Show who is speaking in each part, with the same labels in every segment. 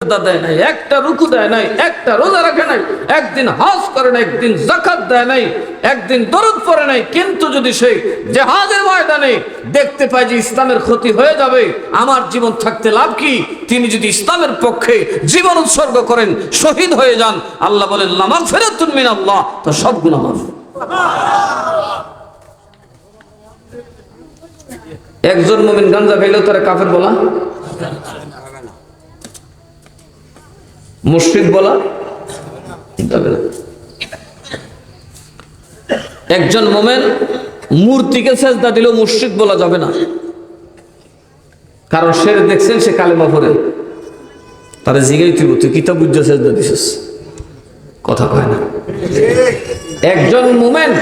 Speaker 1: দেয় নাই, একটা রুকু দেয় নাই, একটা রোজা রাখে নাই, একদিন হজ করে নাই, একদিন যাকাত দেয় নাই, একদিন দরুদ পড়ে নাই, কিন্তু যদি সে জিহাদের ময়দানে দেখতে পায় যে ইসলামের ক্ষতি হয়ে যাবে, আমার জীবন থাকতে লাভ কি, তিনি যদি ইসলামের পক্ষে জীবন উৎসর্গ করেন, শহীদ হয়ে যান, আল্লাহ বলেন লা মাগফিরাতুন মিনাল্লাহ, তো সব গুনাহ মাফ। একজন মুমিন গাঞ্জা খাইলেও তারা কাফের বলা, মুশরিক বলা যাবে না। একজন মুমিন মূর্তিকে সেজদা দিলেও মুশরিক বলা যাবে না, কারণ সে দেখছেন সে কালেমা পড়ে, তারা জিগাই তুই কিতাব বুঝে সেজদা দিছিস, কথা কয় না। একজন মুমিন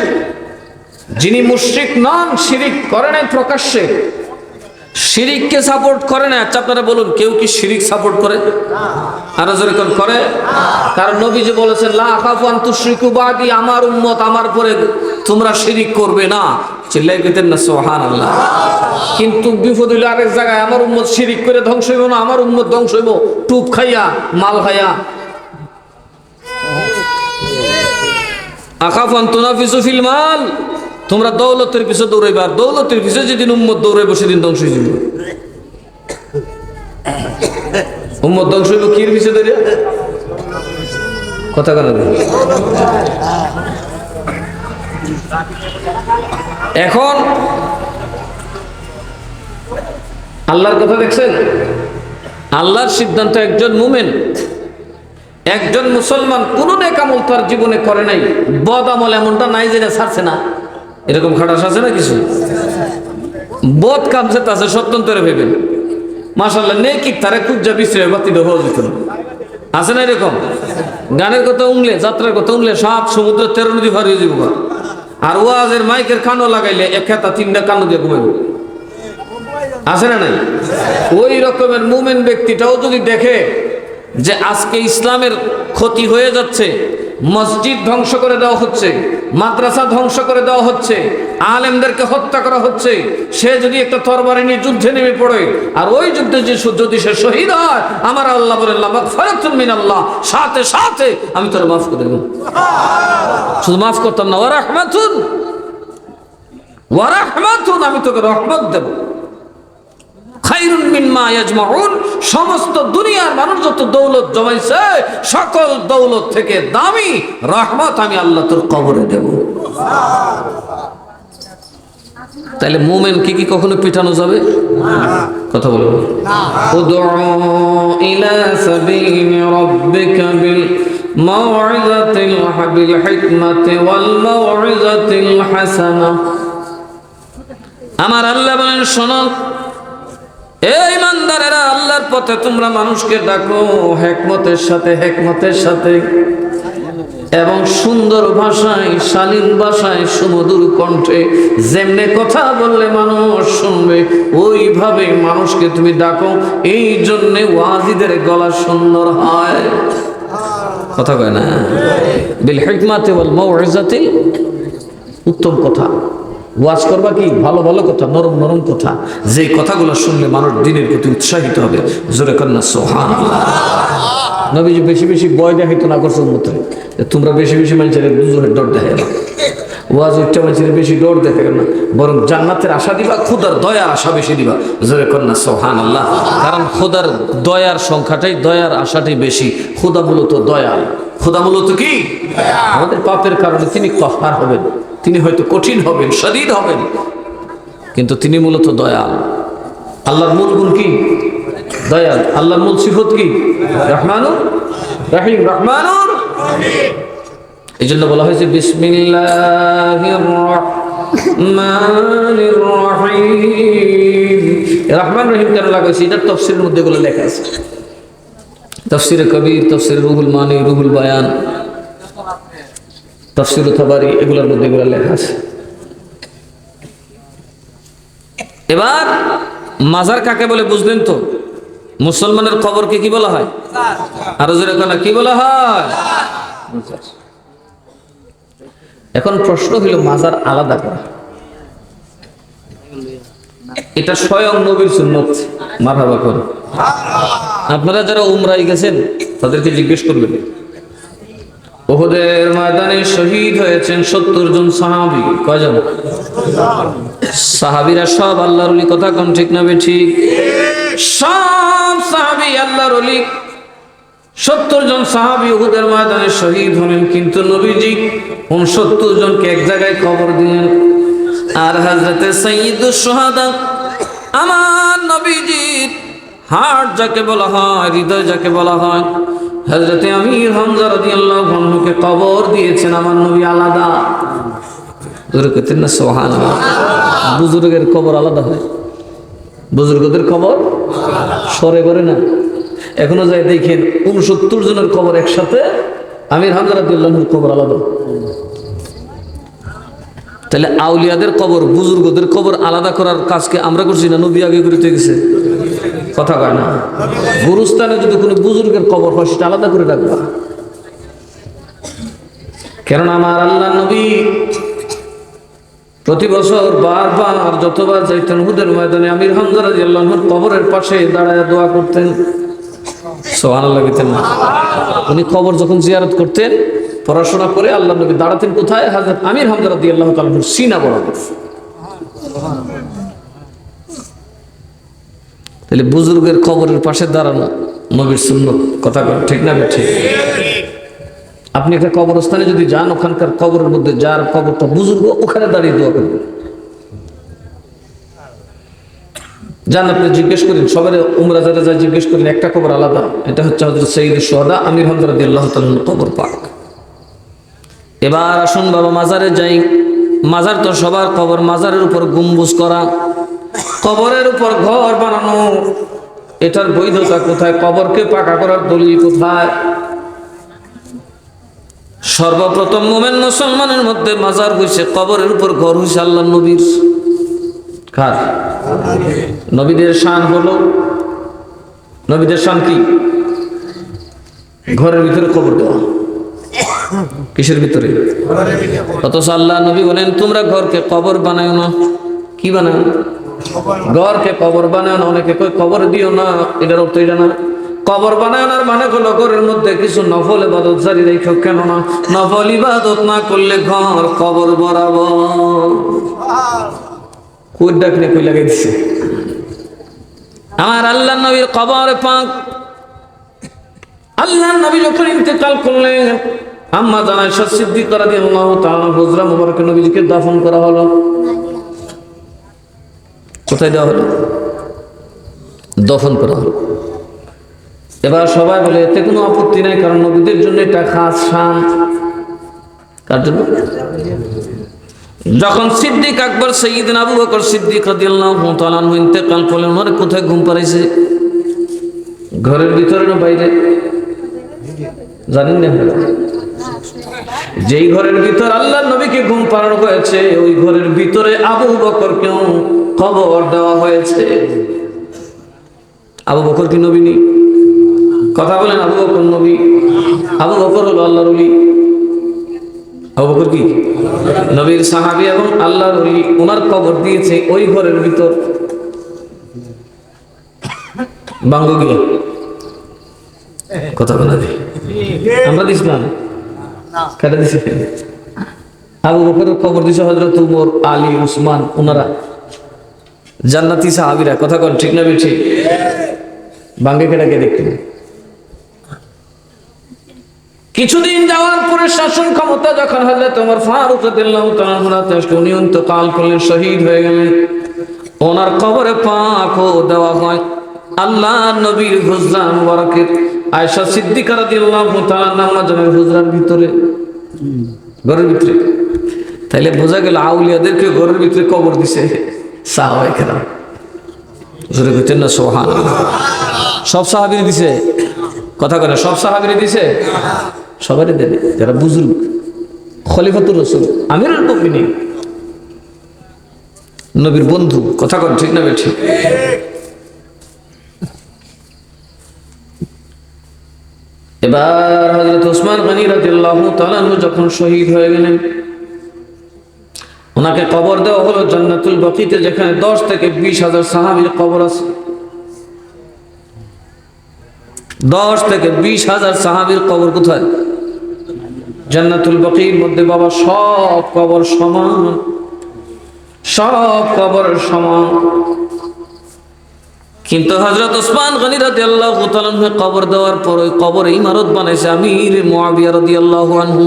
Speaker 1: যিনি মুশরিক নন, শিরিক করে নাই প্রকাশ্যে, শিরিককে সাপোর্ট করে না। আচ্ছা আপনারা বলুন, কেউ কি শিরিক সাপোর্ট করে? আরো জোরে কোন করে? কারণ নবীজি বলেছেন লা আখাফু আন তুশরিকু বাদি, আমার উম্মত আমার পরে তোমরা শিরিক করবে না। চিল্লাই দিতেন না সুবহানাল্লাহ। কিন্তু বিপদ হইল আরেক জায়গায়, আমার উম্মত শিরিক করে ধ্বংস হইব না, আমার উম্মত ধ্বংস হইব টুপ খাইয়া, মাল খাইয়া। আখাফু আন তুনাফিসু ফিল মাল, তোমরা দৌলতের পিছনে দৌড়াইবা, আর দৌলতের পিছনে যেদিন উম্মত দৌড়াইব সেদিন ধ্বংস হয়ে যাবে। উম্মত ধ্বংস হইব কির পিছনে দৌড়ে, কথা কেন? এখন আল্লাহর কথা দেখছেন, আল্লাহর সিদ্ধান্ত, একজন মুমিন, একজন মুসলমান কোন নেক আমল তার জীবনে করে নাই, বদ আমল এমনটা নাই যেটা ছাড়ছে না, এরকম খাটাস আছে না কিছু? বদ কামছে তাছে সত্যন্তরে ভেবেন মাশাআল্লাহ, নেকি তারে কুজ্জা বিশ্রে বাতি দেওয়া যেত না, আছে না এরকম? গানের কথা উংলে, যাত্রার কথা উংলে সাত সমুদ্র 13 নদী পার হয়ে যাব, আর ওয়াজের মাইকের কানো লাগাইলে এক খেতা 3টা কানো দিয়ে ঘুমাইব, আছে না নাই? ওই রকমের মুমিন ব্যক্তিটাও যদি দেখে যে আজকে ইসলামের ক্ষতি হয়ে যাচ্ছে, মসজিদ ধ্বংস করে দেওয়া হচ্ছে, মাদ্রাসা ধ্বংস করে দেওয়া হচ্ছে, আলেমদেরকে হত্যা করা হচ্ছে, সে যদি একটা তরবারি নিয়ে যুদ্ধে নেমে পড়ে, আর ওই যুদ্ধে যদি সে শহীদ হয়, আমার আল্লাহ বলেন লা মাগফিরাতুন মিনাল্লাহ, সাথে সাথে আমি তোর মাফ করে দেব। শুধু মাফ করতাম না, ওয়া রাহমাতুন, আমি তোকে রহমত দেব। খায়রুন মিম্মা ইয়াজমাউন, সমস্ত দুনিয়ার মানুষ যত দৌলত জমাইছে, সকল দৌলত থেকে দামি রহমত আমি আল্লাহ তোর কবরে দেব। তাহলে মুমিন কি কখনো পিটানো যাবে? কথা বলবো না। উদউ ইলা সাবিলি রাব্বিকা বিল মাউইযাতিল হিকমাতি ওয়াল মাউইযাতিল হাসানা। আমার আল্লাহ বলেন, শোনো এই ইমানদারেরা, আল্লাহর পথে তোমরা মানুষকে ডাকো হিকমতের সাথে এবং সুন্দর ভাষায়, শালীন ভাষায়, সুমধুর কণ্ঠে, যেমনে কথা বললে মানুষ শুনবে ওইভাবে মানুষকে তুমি ডাকো। এই জন্যে ওয়াজিদের গলা সুন্দর হয়, কথা কয় না? বিল হিকমাতি ওয়াল মাউইযাতিল, উত্তম কথা। ওয়াজ করবা কি? ভালো ভালো কথা, নরম নরম কথা, যে কথাগুলো শুনলে মানুষ দিনের প্রতি উৎসাহিত হবে। জোরে কন্যা সুবহানাল্লাহ। নবীজি বেশি বেশি ভয় দেখাইতো না করছে উম্মতে, তোমরা বেশি বেশি মানুষের দুজনের ডর দেখাই না, ওয়াজ উচ্চা মানুষের বেশি ডর দেখাই না, বরং জান্নাতের আশা দিবা, খোদার দয়ার আশা বেশি দিবা। জোরে কন্যা সুবহানাল্লাহ। কারণ খোদার দয়ার সংখ্যাটাই, দয়ার আশাটাই বেশি। খোদা মূলত দয়াল, খোদা মূলত কি? আমাদের পাপের কারণে তিনি কহার হবেন, তিনি হয়তো কঠিন হবেন, শদীদ হবেন, কিন্তু তিনি মূলত দয়াল। আল্লাহর মূল গুণ কি? দয়াল। আল্লাহর মূল সিফত কি? রহমানুর রহিম, রহমানুর রহিম। এই জন্য বলা হয়েছে বিসমিল্লাহির রহমানির রহিম। রহমান রহিম কেন লাগাইছে? এটা তাফসীরের মধ্যে এগুলো লেখা আছে, তাফসীরে কবির, তাফসীরে রুহুল মানি, রুহুল বায়ান, তাফসীর তাবারি, এগুলোর মধ্যে এগুলো লেখা আছে। এবার মাজার কাকে বলে বুঝলেন তো? মুসলমানের কবরকে কি বলা হয়? আরো জোরে কেন কি বলা হয়? এখন প্রশ্ন হইল মাজার আলাদা করা, এটা স্বয়ং নবীর সুন্নত। মারহাবা করুন। আপনারা যারা উমরায় গেছেন তাদেরকে জিজ্ঞেস করবেন, উহুদের ময়দানে শহীদ হয়েছেন 70 জন সাহাবী। কয়জন সাহাবীরা? সব আল্লাহর ওলি। কথা কোন ঠিক না বেঠিক? সব সাহাবী আল্লাহর ওলি। 70 জন সাহাবী উহুদের ময়দানে শহীদ হলেন, কিন্তু নবীজি 69 জনকে এক জায়গায় কবর দিলেন। আর হযরতে সাইয়্যিদুশ শুহাদা আমার নবীজির হার্ট যাকে বলা হয়, হৃদয় যাকে বলা হয়, হযরতে আমির হামজা রাদিয়াল্লাহু আনহুকে কবর দিয়েছেন আমার নবী আলাদা। জোরে কইতেন না সুবহানাল্লাহ। বুজুর্গের কবর আলাদা হয়, বুজুর্গদের কবর সরে করে না। এখনো যাই দেখেন 69 জনের কবর একসাথে, আমির হামজা রাদিয়াল্লাহু আনহুর কবর আলাদা। তাহলে আউলিয়াদের কবর, বুজুর্গদের কবর আলাদা করার কাজকে আমরা করছি না নবী আগে করে গেছে? কথা কয় না? গুরুস্থানে যদি কোনো বুজুর্গের কবর হয় সেটা আলাদা করে রাখবা। কেননা আমার আল্লাহ নবী প্রতি বছর বারবার যতবার যাইতেন উহুদের ময়দানে আমির হামজা রাদিয়াল্লাহু আনহুর কবরের পাশে দাঁড়ায় দোয়া করতেন। সুবহানাল্লাহ কইতেন না? উনি কবর যখন জিয়ারত করতেন, পড়াশোনা করে আল্লাহ নবী দাঁড়াতেন কোথায়? হযরত আমির হামজা রাদিয়াল্লাহু তাআলার সিনা বরাবর। তাহলে বুজুর্গের কবরের পাশে দাঁড়ানো নবীর সুন্নত। কথা ঠিক না ঠিক? আপনি একটা কবরস্থানে যদি যান, ওখানকার কবরের মধ্যে যার কবরটা বুজুর্গ, ওখানে দাঁড়িয়ে দোয়া করবেন। যান আপনি জিজ্ঞেস করেন, সবার উমরা যারা যা জিজ্ঞেস করেন, একটা কবর আলাদা। এটা হচ্ছে হযরত সাইয়্যিদুশ শুহাদা আমির হামজা রাদিয়াল্লাহু তাআলার কবর পাক। এবার আসুন বাবা মাজারে যাই। মাজার তো সবার কবর, মাজারের উপর গম্বুজ করা, কবরের উপর ঘর বানানো, এটার বৈধতা কোথায়? কবরকে পাকা করার দলিল কোথায়? সর্বপ্রথম মুমিন মুসলমানের মধ্যে মাজার হইছে, কবরের উপর ঘর হইছে আল্লাহ নবীর। কার? নবীদের শান হলো, নবীদের শান কি? ঘরের ভিতরে কবর দেওয়া। কিসের ভিতরে? অথচ আল্লাহ নবী বলেন তোমরা ঘরকে কবর বানায় না। কি বানায়? ঘরকে কবর বানায় না। অনেকে কই কবর দিও না, এটার অর্থ এটা না। কবর বানানোর মানে হলো ঘরের মধ্যে কিছু নফল ইবাদত জারি রেখো। কেন না? নফল ইবাদত না করলে ঘর কবর বরাবর। কই ডাকনে কই লাগাই দিছে আমার আল্লাহ নবীর কবর পাক। আল্লাহ নবী যখন ইন্তেকাল করলেন, আম্মা জান আয়েশা সিদ্দিকা রাদিয়াল্লাহু তাআলা হুজরা মুবারকে নবীজিকে দাফন করা হলো। কোথায় দেওয়া হলো? দফন করা হলো। এবার সবাই বলে এতে কোনো আপত্তি নাই, কারণ নবীদের জন্য এটা খাস শান। কার জন্য? যখন সিদ্দিক আকবর সাইয়্যিদনা আবু বকর সিদ্দিক রাদিয়াল্লাহু তাআলা আনহু ইন্তেকাল করলেন, ওনার কোথায় ঘুম পাড়াইছে? ঘরের ভিতরে না বাইরে? জানেন না? যেই ঘরের ভিতর আল্লাহর নবীকে ঘুম পাড়ানো হয়েছে, ওই ঘরের ভিতরে আবু বকরকেও কবর দেওয়া হয়েছে। আবু বকর কি নবী নেই? কথা বলেন, আবু বকর নবী? আবু বকর হলো আল্লাহর ওলি। আবু বকর কি নবীর সাহাবী এবং আল্লাহর ওলি। ওনার কবর দিয়েছে ওই ঘরের ভিতর। বাঙ্গো গিয়ে কথা বলা দি আমরা দিস না, কেটে দিছে। আবু বকরের কবর দিছে হযরত উমর, আলী, উসমান, ওনারা জান্নাতি সাহাবীরা। কথা কোন ঠিক না বেঠিক? বাঙ্গে কেটাকে দেখতেন। কিছুদিন যাওয়ার পরে শাসন ক্ষমতা যখন হযরত ওমর ফারুক রাদিয়াল্লাহু তাআলা উনি ইন্তেকাল করলেন, শহীদ হয়ে গেলেন, ওনার কবরে পাকও দেওয়া হয় আল্লাহ নবীর হুজরা মুবারকের আয়েশা সিদ্দিকা রাদিয়াল্লাহু তাআলা নামাজের হুজরার ভিতরে, ঘরের ভিতরে। তাইলে বোঝা গেল আউলিয়াদেরকে ঘরের ভিতরে কবর দিছে সাহাবায়ে কেরাম। জোরে কইতেন না সুবহানাল্লাহ? সব সাহাবীর দিছে? কথা কয় না? সব সাহাবীর দিছে? সবারই দেবে যারা বুজুর্গ, খলিফাতুর রাসূল, আমিরুল মুমিনিন, নবীর বন্ধু। কথা কন ঠিক না বেঠিক? এবার হযরত ওসমান গনি রাদিয়াল্লাহু তাআলা যখন শহীদ হয়ে গেলেন, ওনাকে কবর দেওয়া হলো জান্নাতুল বাকিতে, যেখানে 10 থেকে 20,000 সাহাবীর কবর আছে। 10 থেকে 20,000 সাহাবীর কবর কোথায়? জান্নাতুল বাকির মধ্যে। বাবা, সব কবর সমান, সব কবর সমান। কিন্তু হযরত ওসমান গনি রাদিয়াল্লাহু তাআলা আনহু কবর দেওয়ার পর ওই কবরে ইমারত বানাইছে আমির মুআবিয়া রাদিয়াল্লাহু আনহু।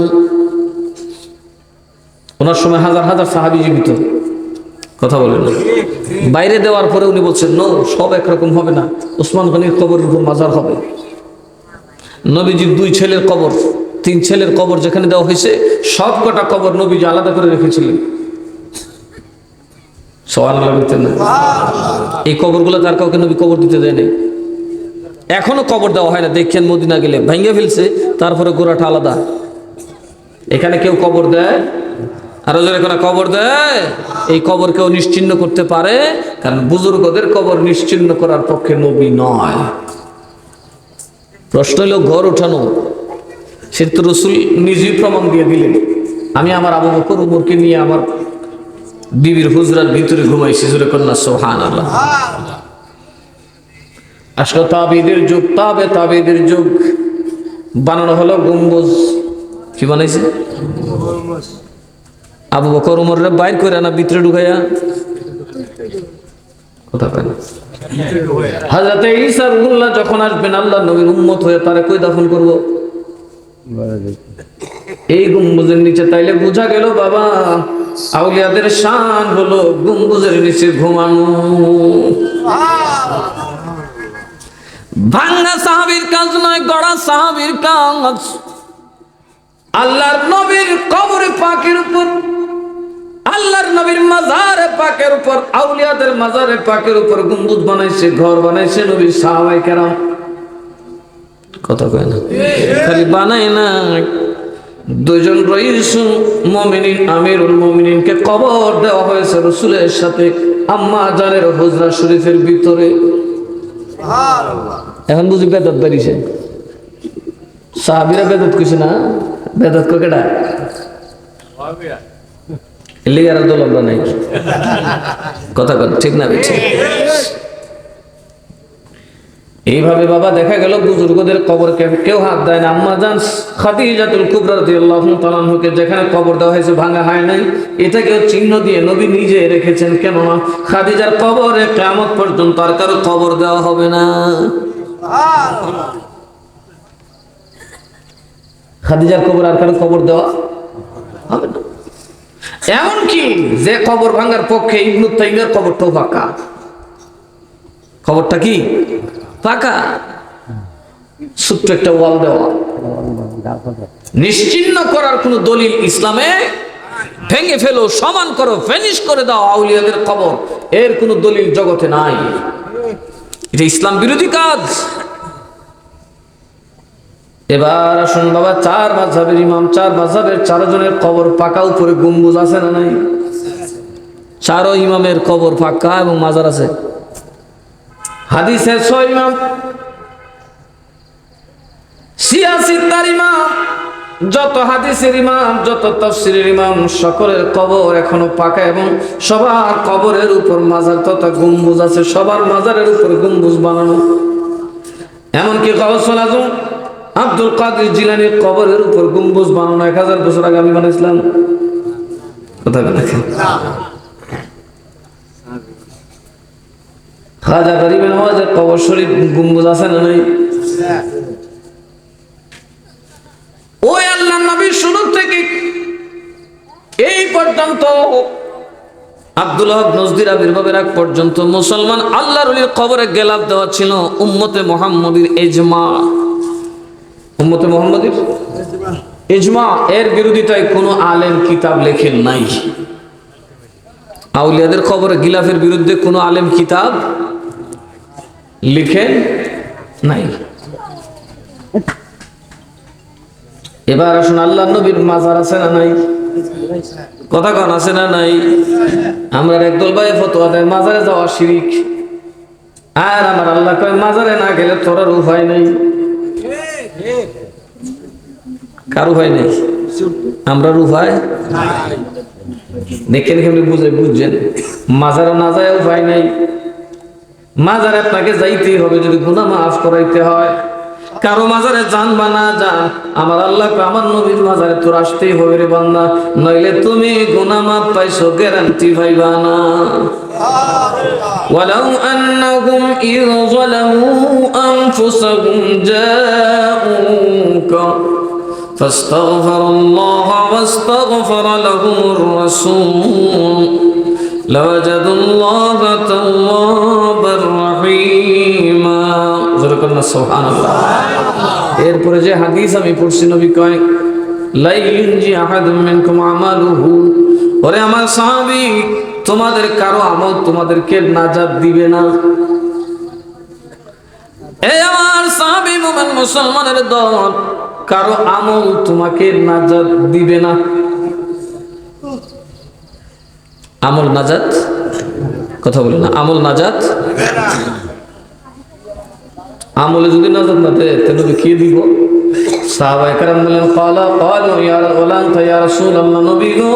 Speaker 1: ওনার সময় হাজার হাজার সাহাবী জীবিত। কথা বলেন না। বাইরে দেওয়ার পরে উনি বলছেন নো, সব একরকম হবে না, ওসমান গনির কবরের উপর মাজার হবে। নবীজির 2 ছেলের কবর, 3 ছেলের কবর যেখানে দেওয়া হয়েছে, সব কটা কবর নবীজি আলাদা করে রেখেছিলেন। সুবহানাল্লাহ বলতেন না? এই কবরগুলো তার কাউকে নবী কবর দিতে দেয় নাই। এখনো কবর দেওয়া হয় না, দেখেন মদিনা গেলে ভেঙে ফেলছে, তারপরে গোড়াটা আলাদা। এখানে কেউ কবর দেয়, আরো যারা এখানে কবর দেয়, এই কবর কেউ নিশ্চিহ্ন করতে পারে? কারণ বুজুর্গদের কবর নিশ্চিহ্ন করার পক্ষে নবী নয়। প্রশ্ন হলো ঘর উঠানো, সে তো রাসূল নিজেই প্রমাণ দিয়ে দিলেন। আমি আমার আবু বকর উমরকে নিয়ে আমার বিবির হুজরার ভিতরে ঘুমাইছি, জোরে কন্যা সুবহানাল্লাহ। আসলে তাবেঈদের যুগ, তাবেঈদের যুগ, বানানো হলো গম্বুজ। কি বানাইছে? আবু বকর উমরের বাইর করে না ভিতরে ঢুকাইয়া, কথা কয় না। হযরত ঈসা রুহুল্লাহ যখন আসবেন আল্লাহ নবীর উম্মত হয়ে, তারে কই দাফন করব? এই গম্বুজের নিচে। তাইলে বোঝা গেল বাবা, আউলিয়াদের শান হলো গম্বুজের নিচে ঘুমানো। ভাঙা সাহাবীর কাজ নয়, গড়া সাহাবীর কাজ। আল্লাহর নবীর কবরে পাকের উপর, আল্লাহর নবীর মাজারে পাকের উপর, আউলিয়াদের মাজারে পাকের উপর গম্বুজ বানাইছে, ঘর বানাইছে নবীর সাহাবায়ে কেরাম। কথা কয় না? খালি বানায় না, 2 জন রাইসুল মুমিনিন আমিরুল মুমিনিনকে কবর দেওয়া হয়েছে রাসূলের সাথে আম্মা জানের হুজরা শরীফের ভিতরে। সুবহানাল্লাহ। এখন বুঝি বেদাত বাড়িছে। সাহাবীরা বেদাত কইছে না? বেদাত কো কেডা? সাহাবীরা। এলিগার দল আমরা নাই। কথা কন ঠিক না? বেঠিক। এইভাবে বাবা দেখা গেল বুজুর্গদের কবরে কেউ হাত দেয় না। আম্মা জান খাদিজাতুল কুবরা রাদিয়াল্লাহু তাআলা আনহাকে যেখানে কবর দেওয়া হয়েছে ভাঙা হয় নাই, এটাকেও চিহ্ন দিয়ে নবী নিজে রেখেছেন। কেননা খাদিজার কবরে কিয়ামত পর্যন্ত আর কারো কবর দেওয়া হবে না। সুবহানাল্লাহ। খাদিজার কবর আর কারো কবর দেওয়া হবে না। এমনকি যে কবর ভাঙার পক্ষে ইবনু তাইমিয়ার কবরটাও ফাঁকা। কবরটা কি ফাঁকা, ছোট্ট একটা ওয়াল দেওয়া। নিশ্চিহ্ন করার কোন দলিল ইসলামে, ভেঙে ফেলো, সমান করো, ফিনিশ করে দাও আউলিয়াদের কবর, এর কোন দলিল জগতে নাই। এটা ইসলাম বিরোধী কাজ। এবার আসুন বাবা, 4 মাযহাবের ইমাম, 4 মাযহাবের 4 জনের কবর পাকা, উপরে গম্বুজ আছে না নাই? 4 ইমামের কবর পাকা এবং মাজার আছে। হাদিসের 6 ইমাম, শিয়া সিত্তার ইমাম, যত হাদিসের ইমাম, যত তাফসীরের ইমাম, সকলের কবর এখনো পাকা এবং সবার কবরের উপর মাজার তথা গম্বুজ আছে। সবার মাজারের উপর গম্বুজ বানানো। এমনকি গাউসুল আজম আব্দুল কাদের জিলানীর কবরের উপর গম্বুজ বানানো 1000 বছর আগে আমি বানাইছিলাম। কথা বলেন। খাজা গরিব নওয়াজের কবর শরীফ গম্বুজ আছে না নাই? ওই আল্লাহর নবী শুরু থেকে এই পর্যন্ত, আব্দুল্লাহ নজদির আবির্ভাবের আগ পর্যন্ত মুসলমান আল্লাহর ওলির কবরে গেলাপ দেওয়া ছিল উম্মতে মুহাম্মদীর ইজমা। উম্মতে মুহাম্মদীর ইজমা, এর বিরোধিতায় কোনো আলেম কিতাব লেখেন নাই। আউলিয়াদের কবরে গিলাফের বিরুদ্ধে কোনো আলেম কিতাব লিখেন নাই। এবার আসুন, আল্লাহর নবীর মাজার আছে না নাই? কথা কন আছে না নাই? আমরা একদল ভাই ফতোয়া দেয় মাজারে যাওয়া শিরিক, আর আমার আল্লাহ কয় মাজারে না গেলে তোর আর উপায় নাই। কার উপায় নেই? আমরা উপায় দেখেন কেমনি বুঝছেন, মাজারে না যায় উপায় নাই, মাজারে আপনাকে যাইতেই হবে যদি গুনাহ মাফ করাইতে হয়। কারো মাজারে যান বা না যান, আমার আল্লাহ আমার নবীর মাজারে তোর আসতেই হবে রে বান্দা, নইলে তুমি গুনাহ মাফ পাইছো গ্যারান্টি পাইবা না। ওয়ালাউ আন্নাহুম ইয যালামু আনফুসাহুম জাউকা ফাস্তাগফিরুল্লাহ ওয়াস্তাগফার লাহুমুর রাসূল লাওয়াজাদুল্লাহা তাওয়াবার রহিমা। সুবহানাল্লাহ। এরপরে যে হাদিস আমি পড়ছি, নবী কয় লা ইউনজি আহাদুম মিনকুম আমালুহু, ওরে আমার সাহাবী, তোমাদের কারো আমল তোমাদেরকে নাজাত দিবে না। এই আমার সাহাবী মুমিন মুসলমানের দল, কারো আমল তোমাকে নাজাত দিবে না। আমল নাজাত, কথা বলে না, আমল নাজাত দিবে না। আমলে যদি নাজাত না দেয় তাহলে কি দিব? সাহাবায়ে কেরাম বলেন ক্বালু ইয়া রাসূলুল্লাহ, নবী গো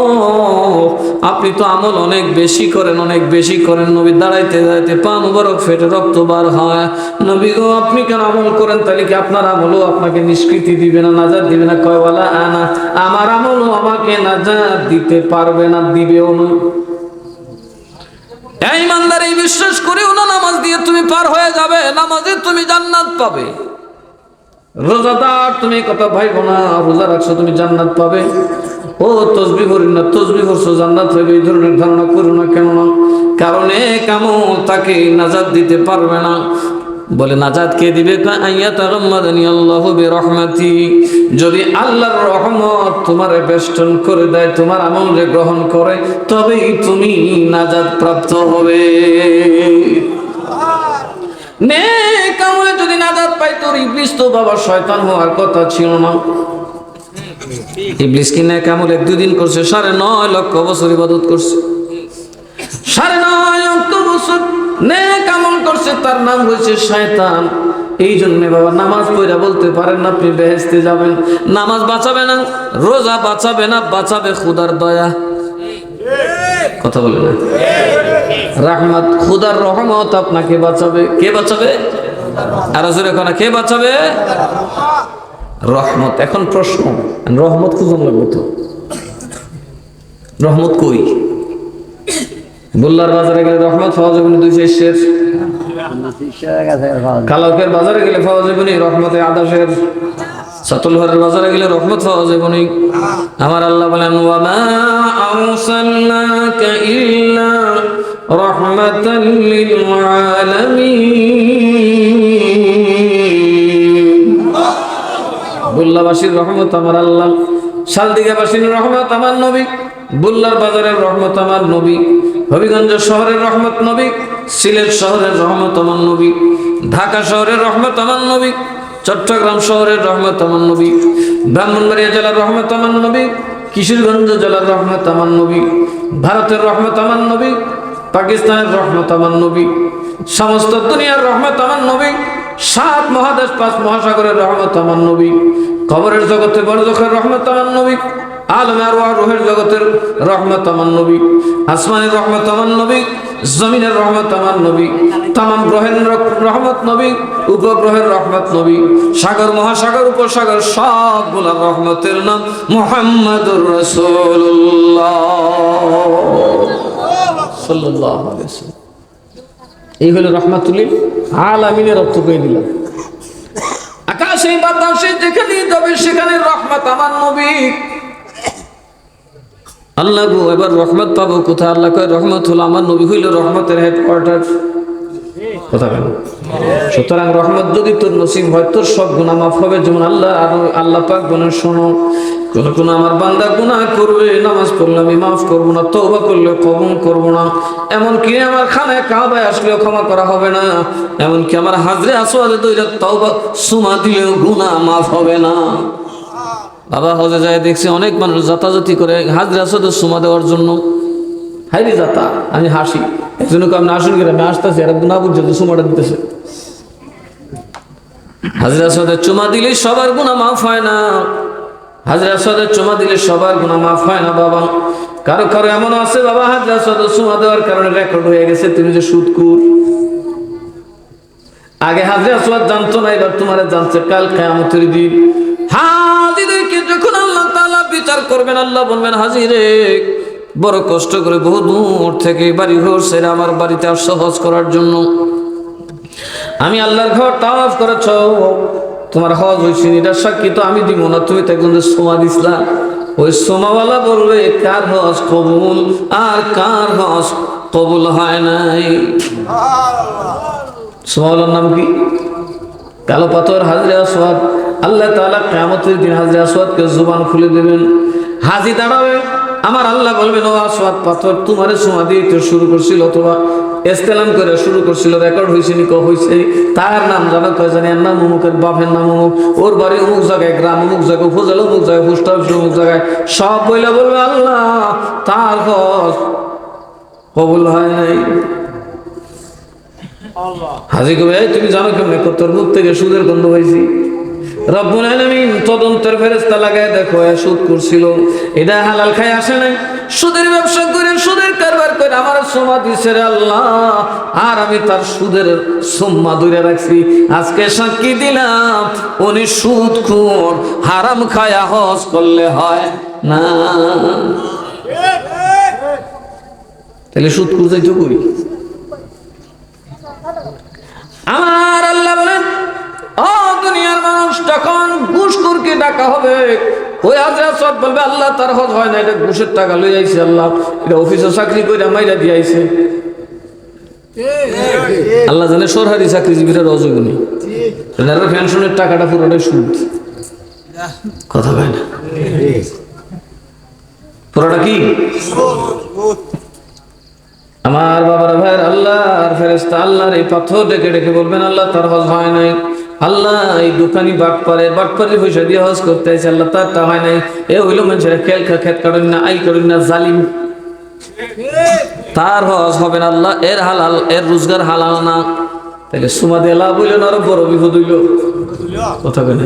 Speaker 1: আপনি তো আমল অনেক বেশি করেন, অনেক বেশি করেন। নবী দাঁড়াইতে দাঁড়াইতে পা মুবারক ফেটে রক্ত বার হয়। নবী গো আপনি কেন আমল করেন? তাহলে কি আপনার আমলও আপনাকে নিষ্কৃতি দিবে না, নাজাত দিবে না? কয় ওয়ালা আনা, আমার আমলও আমাকে নাজাত দিতে পারবে না, দিবেও না। এই ইমানদার এই বিশ্বাস করেও না নামাজ দিয়ে তুমি পার হয়ে যাবে, নামাজে তুমি জান্নাত পাবে। রোজাদার তুমি কথা ভাইবো না, রোজা রাখছো তুমি জান্নাত পাবে। ও তসবিহ করি না, তসবিহ করছো জান্নাত হবে, এই ধরনের ধারণা করো না। কেন না? কারণ কামল তাকে নাজাত দিতে পারবে না। বলে নাজাত কে দিবে? আইয়াতাগাম্মাদানি আল্লাহু বিরহমাতি, যদি আল্লাহর রহমত তোমারে বেষ্টন করে দেয়, তোমার আমলে গ্রহণ করে, তবেই তুমি নাজাত প্রাপ্ত হবে। নেক আমলে যদি নাজাত পাই, তোর ইবলিস তো বাবা শয়তান হওয়ার কথা ছিল না। ইবলিস কি নেক আমল 1-2 দিন করছে? 9.5 লক্ষ বছর ইবাদত করছে, 9.5 লক্ষ বছর নেক আমল করছে, তার নাম হয়েছে শয়তান। এই জন্য বাবা নামাজ পড়া বলতে পারেন না আপনি বেহেশতে যাবেন। নামাজ বাঁচাবে না, রোজা বাঁচাবে না, বাঁচাবে খোদার দয়া। কথা বলে না, রাহমাত, খোদার রহমত আপনাকে বাঁচাবে। কে বাঁচাবে? আর জোরে কোনা, কে বাঁচাবে? রহমত। এখন প্রশ্ন, রহমত খুঁজুন লাগবে তো, রহমত কই? বুল্লার বাজারে গেলে রহমত পাওয়া যাবে না 200 শের, কালাউকের বাজারে গেলে পাওয়া যাবে না রহমতে আদাশের, সাতুলহরের বাজারে গেলে রহমত পাওয়া যাবে না। আমার আল্লাহ বলেন ওয়া মা আরসালনাকা ইল্লা রাহমাতাল লিল আলামিন। বুল্লাবাসীর রহমত আমার আল্লাহ, শালদিগাবাসীর রহমত আমার নবী, বুল্লার বাজারের রহমত আমার নবী, হবিগঞ্জ শহরের রহমত নবী, সিলেট শহরের রহমত আমার নবী, ঢাকা শহরের রহমত আমার নবী, চট্টগ্রাম শহরের রহমত আমার নবী, ব্রাহ্মণবাড়িয়া জেলার রহমত আমার নবী, কিশোরগঞ্জ জেলার রহমত আমার নবী, ভারতের রহমত আমার নবী, পাকিস্তানের রহমত আমার নবী, সমস্ত দুনিয়ার রহমত আমার নবী, 7 মহাদেশ 5 মহাসাগরের রহমত আমার নবী, কবরের জগতে বরজখের রহমত আমার নবী, আলমে আরওয়াহ রূহের জগতের রহমত আমার নবী, আসমানের রহমত আমার নবী, জমিনের রহমত আমার নবী, তামাম গ্রহের রহমত নবী, উপগ্রহের রহমত নবী, সাগর মহাসাগর উপসাগর সবগুলা রহমতের নাম মুহাম্মাদুর রাসূলুল্লাহ সাল্লাল্লাহু আলাইহি ওয়াসাল্লাম। এই হলো রাহমাতুল লিল আলামিনের অর্থ কই দিলাম। আকাশে বাতাসে যেখানে যাবে সেখানে রহমত আমার নবী। আল্লাহ গো এবার রহমত পাবো কোথায়? আল্লাহ কয় রহমত হলো আমার নবী, হইল রহমতের হেডকোয়ার্টার। কথা কেন? সুতরাং রহমত যদি তোর নসিব হয়, তোর সব গুনাহ মাফ হবে। যেমন আল্লাহ পাক বলেন, শোনো, কোন আমার বান্দা গুনাহ করবে, নামাজ পড়লে আমি মাফ করবো না, তওবা করলে কবুল করবো না, এমনকি আমার খানায় কাবায় আসলেও ক্ষমা করা হবে না, এমনকি আমার হাজরে আসওয়াদে দইরা তওবা সুমা দিলেও গুনাহ মাফ হবে না। বাবা হজে যায় দেখছি অনেক মানুষ যাতাযাতি করে হাজরে আসওয়াদে সুমা দেওয়ার জন্য। হাইরে যাতা, আমি হাসি, একজনকে আপনি আসুন করে আমি আসতেছি, আর গুনাহ বুঝছে তো সুমাটা দিতেছে। হাজরে আসওয়াদে চুমা দিলে সবার গুনাহ মাফ হয় না, হাজরে আসওয়াদে চুমা দিলে সবার গুনাহ মাফ হয় না বাবা। কারো কারো এমন আছে বাবা হাজরা আসওয়াদ সুমা দেওয়ার কারণে রেকর্ড হয়ে গেছে তুমি যে সুদকুর। আগে হাজরা আসওয়াদ জানতো না, এবার তোমারে জানছে। কাল কিয়ামতের দিন হাজিদেরকে যখন আল্লাহ তাআলা বিচার করবেন, আল্লাহ বলবেন হাজিরে বড় কষ্ট করে বহু দূর থেকে বাড়ি ঘর ছেড়ে আমার বাড়িতে আসছো হজ করার জন্য। আমি আল্লাহর ঘর তাওয়াফ করেছ, তোমার হজ হয়েছে, এটা সাক্ষী তো আমি দিব না, তুমি তো একজন সোমা দিসলা। ওই সোমাওয়ালা বলবে কার হজ কবুল আর কার হজ কবুল হয় নাই। সোমাওয়ালার নাম কি? কালো পাথর হাজরে আসওয়াদ। আল্লাহ তাআলা কিয়ামতের দিন হাজরে আসওয়াদকে জবান খুলে দেবেন। হাজি দাঁড়াবে, আমার আল্লাহ বলবেন ও আসওয়াদ পাথর, তোমারে সোমা দিয়ে তো শুরু করছিল, অথবা ইসলাম করে শুরু করছিল, রেকর্ড হয়েছে নি হয়েছে। তার নাম জানো কয় জানি, এর নাম অমুকের বাপের নাম অমুক, ওর বাড়ি অমুক জায়গায়, গ্রাম অমুক জায়গায়, উপজেলা অমুক জায়গায়, পোস্ট অফিস অমুক জায়গায়, সব বইলা বলবে আল্লাহ তার হজ কবুল হয় নাই। হাজি কবে তুমি জানো কেমনে? তোর মুখ থেকে সুদের গন্ধ হয়েছি। রব্বুল আলামিন তদন্তের ফেরেশতা লাগায় দেখো এ সুদ করছিল, এটা হালাল খায় আসে নাই, সুদের ব্যবসা করে সুদের কারবার করে আমার সোমা দিছে রে আল্লাহ, আর আমি তার সুদের সোম্মা ধরে রাখছি। আজকে সাক্ষী দিলাম উনি সুদখোর, হারাম খায়া হজ করলে হয় না। তাহলে সুদ খুঁজ যাইতো কই? আমার আল্লাহ বলেন ও দুনিয়ার মানুষ, যখন ঘুষখোরকে ডাকা হবে, ওই হাজরা সব বলবে আল্লাহ তার হজ হয় না, এটা ঘুষের টাকা লই আইছে, আল্লাহ এটা অফিসে চাকরি করে মাইরা দিয়ে আইছে। আল্লাহ জানে সরকারি চাকরিজীবীরা রজগুনি, পেনশনের টাকাটা পুরোটাই সুদ। কথা কয় না, পুরোটা কি? আমার বাবার ভাইয়ের আল্লাহর ফেরেশতা আল্লাহর এই পাথর ডেকে ডেকে বলবেন আল্লাহ তার হজ হয় নাই। আল্লাহ এই দোকানি বাটপারের পয়সা দিয়ে হজ করতে আছে, আল্লাহ তারটা হয় নাই। এ হইল মানুষের খেল খেত করেন না, আই করেন না, জালিম, তার হজ হবে না। আল্লাহ এর হালাল, এর রোজগার হালাল না। তাহলে সুমা দিয়ে লাভ হইল না, আরো বড় বিপদ হইল। কথা কেন?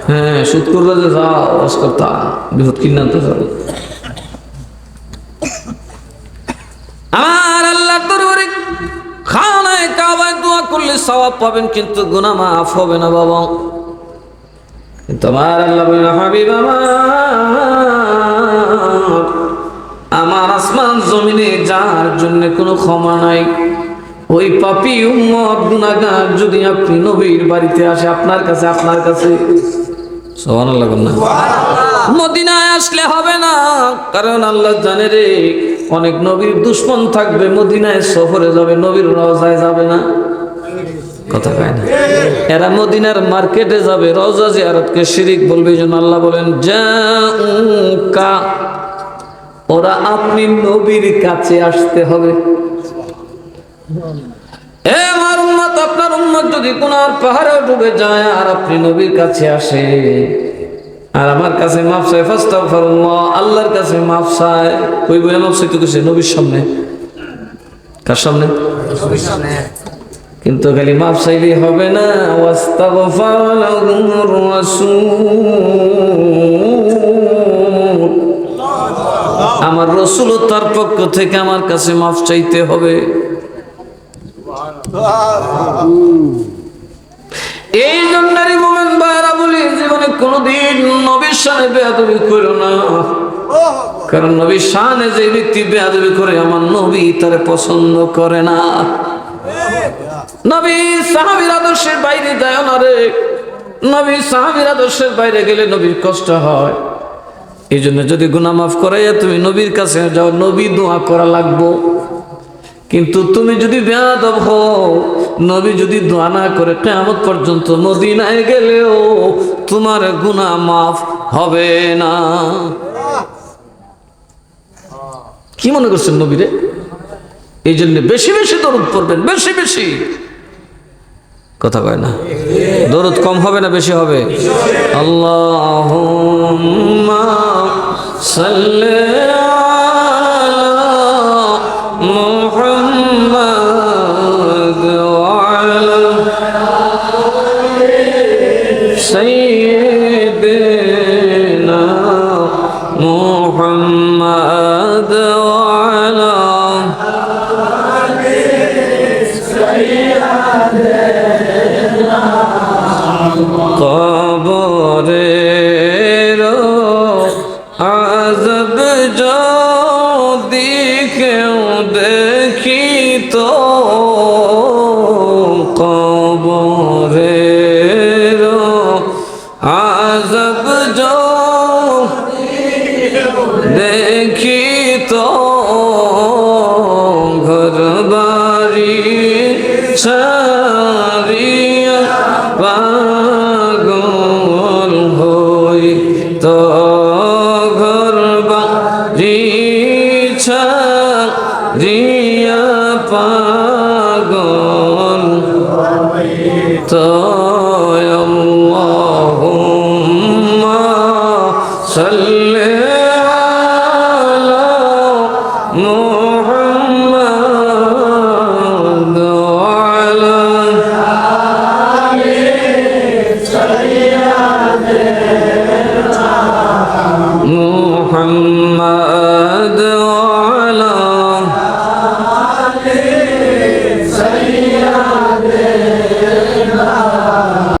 Speaker 1: হ্যাঁ, সুদ করবে যে যাও হজ করতা, বিপদ কিনা তো যাবে। আমার আল্লাহর দরবারে খানায়ে কাবায় দোয়া করলে সওয়াব পাবেন, কিন্তু গুনাহ মাফ হবে না বাবা। কিন্তু আমার আল্লাহ বলেন হাবিব আমার আসমান জমিনে যার জন্য কোনো ক্ষমা নাই, ওই পাপী উম্মত গুনাহগার যদি আপনি নবীর বাড়িতে আসে, আপনার কাছে সুবহানাল্লাহ না, মদিনায় আসলে হবে না। কারণ আল্লাহ জানে রে অনেক নবীর দুশমন থাকবে, মদিনায় সফরে যাবে, নবীর রওজায় যাবে না। কথা কয় না, এরা মদিনার মার্কেটে যাবে, রওজা জিয়ারতকে শিরিক বলবে। যেন আল্লাহ বলেন জাউকা, ওরা আপনি নবীর কাছে আসতে হবে। এ আমার উম্মত, আপনার উম্মত যদি গুনার পাহাড়ে ডুবে যায় আর আপনি নবীর কাছে আসে আর আমার কাছে মাফ চাই, ফাস্তাগফিরুল্লাহ, আল্লাহর কাছে মাফ চাই, কই বলে মাফ চাইতে কইছে? নবীর সামনে। কার সামনে? নবীর সামনে। কিন্তু খালি মাফ চাইলেই হবে না, ওয়াস্তাগফার লাহুমুর রাসূল, আমার রাসূল তার পক্ষ থেকে আমার কাছে মাফ চাইতে হবে। এই জন্যই মোমেন ভাইরা বলি, জীবনে কোনোদিন নবীর শানে বেয়াদবি করো না। কারণ নবীর শানে যে ব্যক্তি বেয়াদবি করে, আমার নবী তারে পছন্দ করে না। নবী সাহাবীর আদর্শের বাইরে যায় না রে, নবী সাহাবীর আদর্শের বাইরে গেলে নবীর কষ্ট হয়। এই জন্য যদি গুনাহ মাফ করাইয়া তুমি নবীর কাছে যাও, নবী দোয়া করা লাগবো। কিন্তু তুমি যদি বেয়াদব হও, নবী যদি দোয়া না করে, কিয়ামত পর্যন্ত মদিনায় গেলেও তোমার গুনাহ মাফ হবে না। কি মনে করছেন নবীরে? এই জন্য বেশি বেশি দরুদ পড়বেন, বেশি বেশি। কথা কয় না, দরুদ কম হবে না বেশি হবে? আল্লাহুম্মা সাল্লি سيدنا محمد আজব যদি কেউ দেখিত কবরের আজব যদি দেখিত ঘর বাড়ি ছাড়িয়া পাগল হইত ঘর বাড়ি ছাড়িয়া পাগল হইত আল্লাহুম্মা সাল্লি